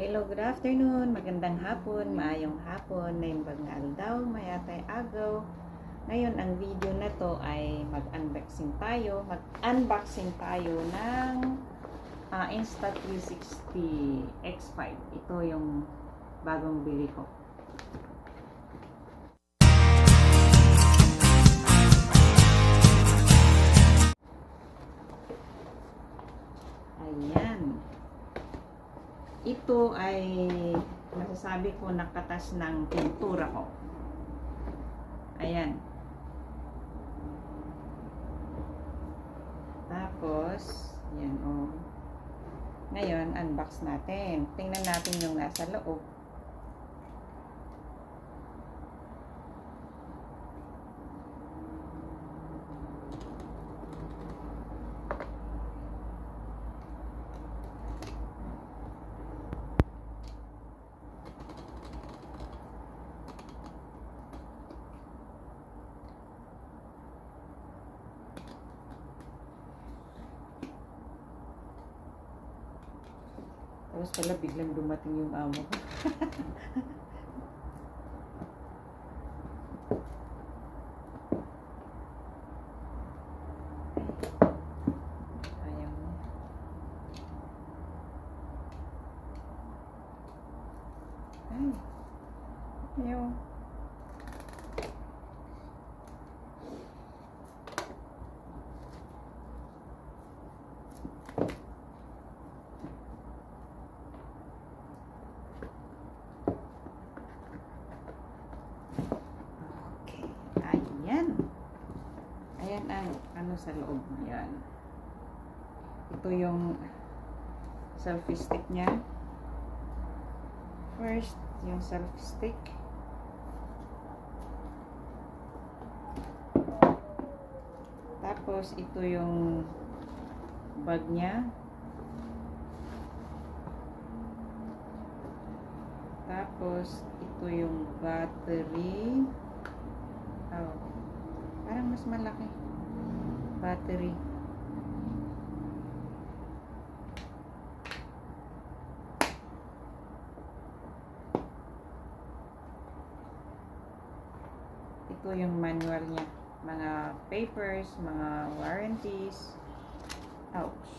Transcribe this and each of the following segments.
Hello, good afternoon, magandang hapon, maayong hapon, naimbag nga aldaw, mayatay agaw. Ngayon, ang video na to ay mag-unboxing tayo ng Insta360 X5. Ito yung bagong bili ko. Ayan. Ito ay masasabi ko nakatas ng pintura ko. Ayan. Tapos, yan o. Ngayon, unbox natin. Tingnan natin yung nasa loob. Tapos pala biglang dumating yung amo ko. Ayaw mo. Ay. Ayaw. Ayan ang ano sa loob. Ayan. Ito yung selfie stick niya. First, yung selfie stick. Tapos, ito yung bag niya. Tapos, ito yung battery. Oh. Parang mas malaki. Battery. Ito yung manual niya. Mga papers, mga warranties. Ouch.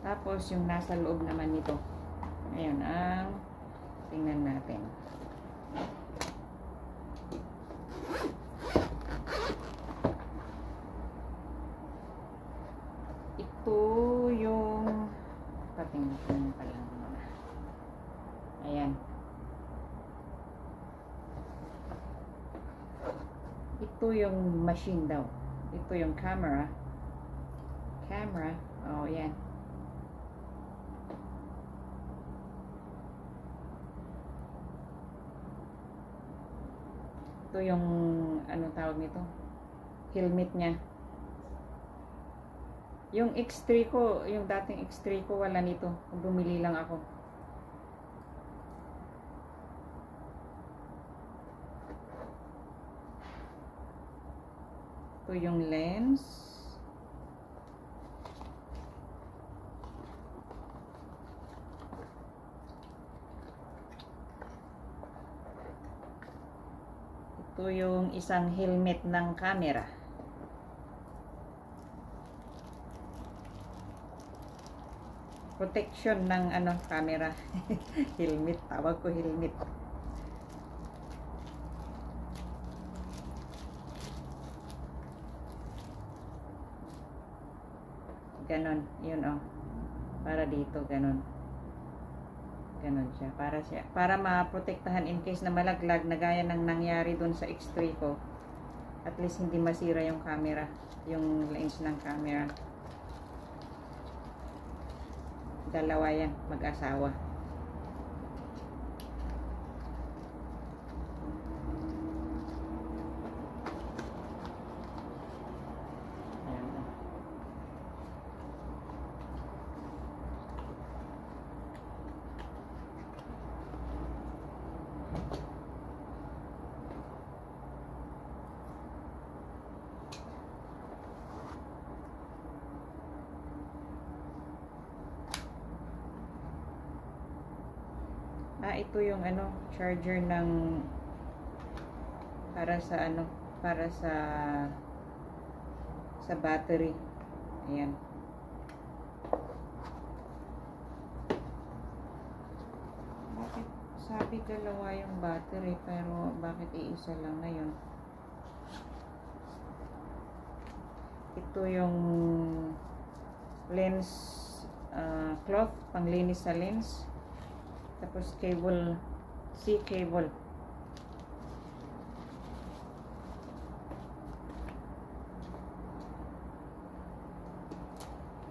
Tapos yung nasa loob naman nito. Ayan ang tingnan natin. Ito yung patingin pa lang muna. Ayan. Ito yung machine daw. Ito yung camera. Oh, yan. Ito yung ano tawag nito, helmet niya. Yung X3 ko, yung dating X3 ko wala nito. Bumili lang ako. Ito yung lens. Ito yung isang helmet ng camera. Protection ng ano, camera. Helmet, tawag ko helmet. Ganon, yun oh. Para dito, ganon. Ganon siya. Para maprotektahan in case na malaglag na gaya ng nangyari dun sa X3 ko. At least hindi masira yung camera, yung lens ng camera. Dalawa yan, mag-asawa. ito yung ano, charger ng para sa ano, para sa battery. Ayan. Bakit sabi dalawa yung battery pero bakit iisa lang ngayon? Ito yung lens cloth, panglinis sa lens. Tapos cable, C cable.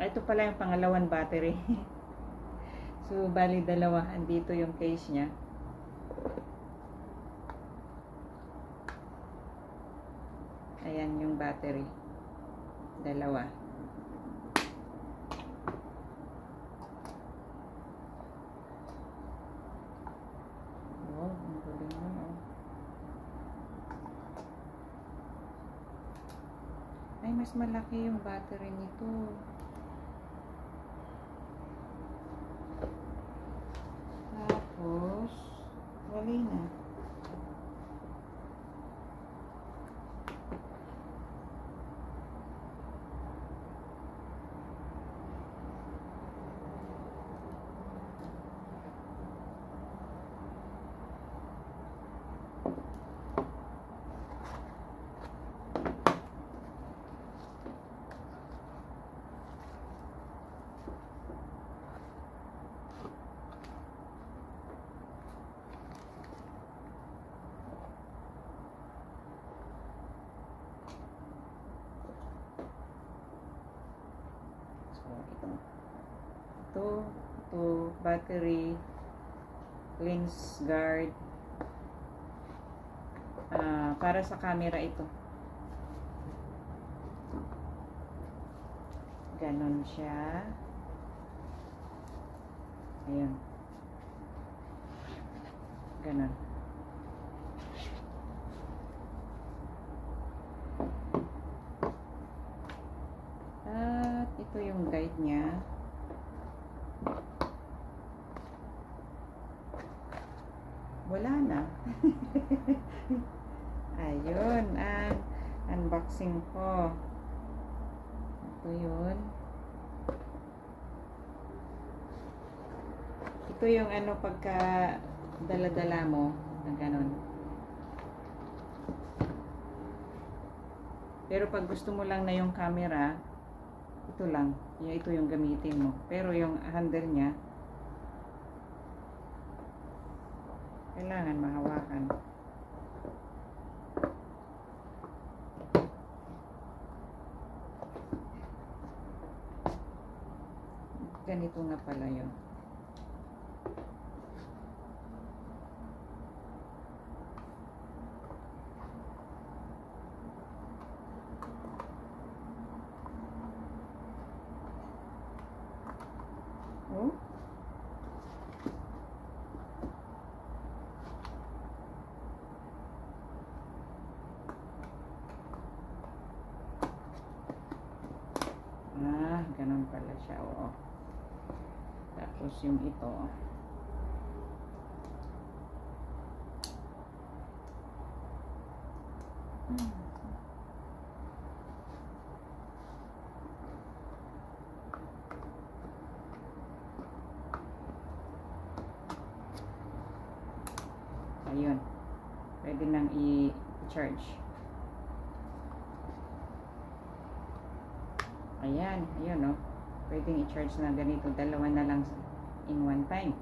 Ito pala yung pangalawang battery. So, bali dalawa. Andito yung case niya. Ayan yung battery. Dalawa. Oh, ang galing nun, oh. Ay, mas malaki yung battery nito. Tapos, wala na. Ito, battery, lens guard, para sa camera ito. Ganon siya. Ayun. Ganon. At ito yung guide niya. Wala na. Ayun, unboxing ko. Ito yun. Ito yung ano pagka dala-dala mo na ganun. Pero pag gusto mo lang na yung camera, ito lang. Ito yung gamitin mo. Pero yung handle niya, kailangan mahawakan. Ganito nga pala yun. Oh? Ganun pala siya, oo. Tapos yung ito. Ayun. Pwede nang i-charge. Ayan, ayun, oh. Pwedeng i-charge na ganito. Dalawa na lang in one time.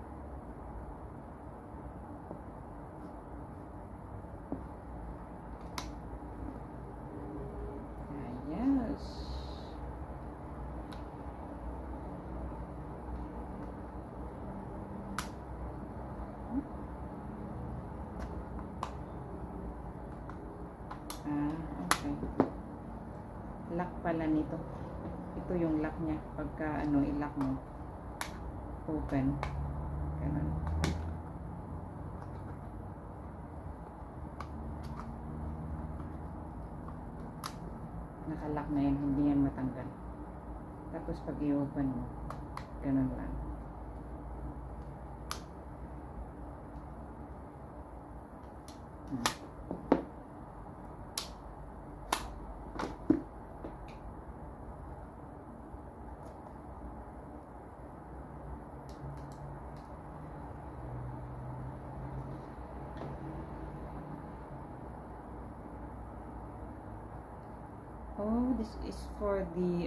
Ayos. Okay. Lock pala nito. Ito yung lock niya. Pagka i-lock mo, open. Ganun. Nakalock na yan. Hindi yan matanggal. Tapos pag i-open mo, ganun lang. Oh, this is for the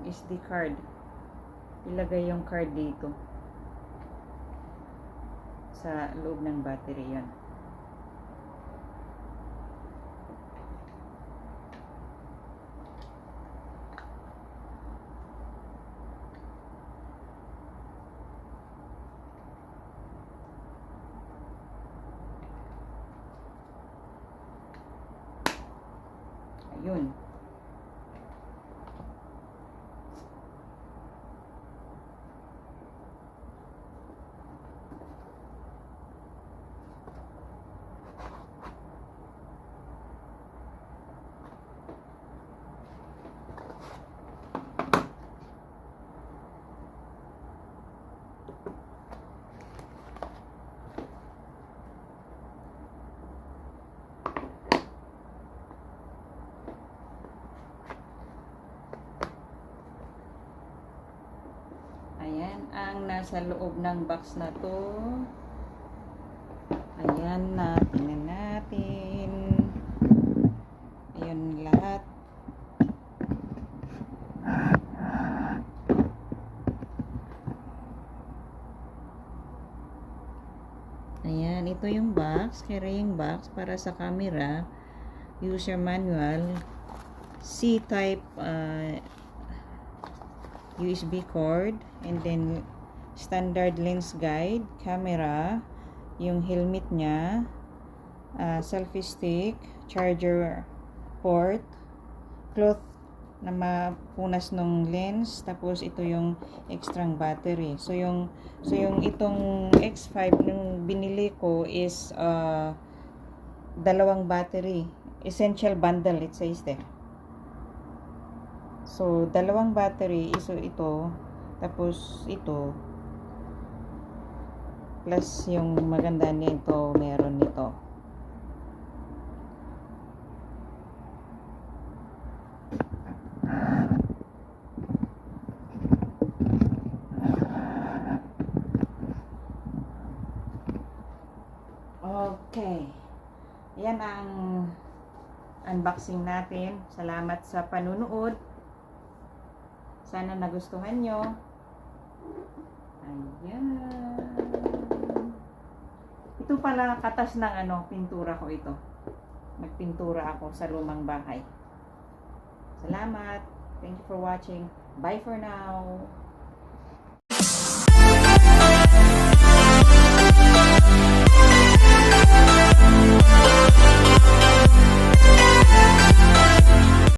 SD card. Ilagay yung card dito. Sa loob ng battery yan. Ayun. Ayan ang nasa loob ng box na to. Ayan na, tingnan natin. Ayun lahat. Ayan, ito yung box, carrying box para sa camera, user manual, C-type USB cord, and then standard lens guide, camera, yung helmet nya, selfie stick, charger port, cloth na mapunas ng lens, tapos ito yung extra battery. So yung itong X5 nung binili ko is dalawang battery, essential bundle it says there. So, dalawang battery, ito, tapos ito, plus yung maganda nito, meron nito. Okay. Yan ang unboxing natin. Salamat sa panunood. Sana nagustuhan nyo. Ayan. Ito pala katas ng pintura ko ito. Nagpintura ako sa lumang bahay. Salamat. Thank you for watching. Bye for now.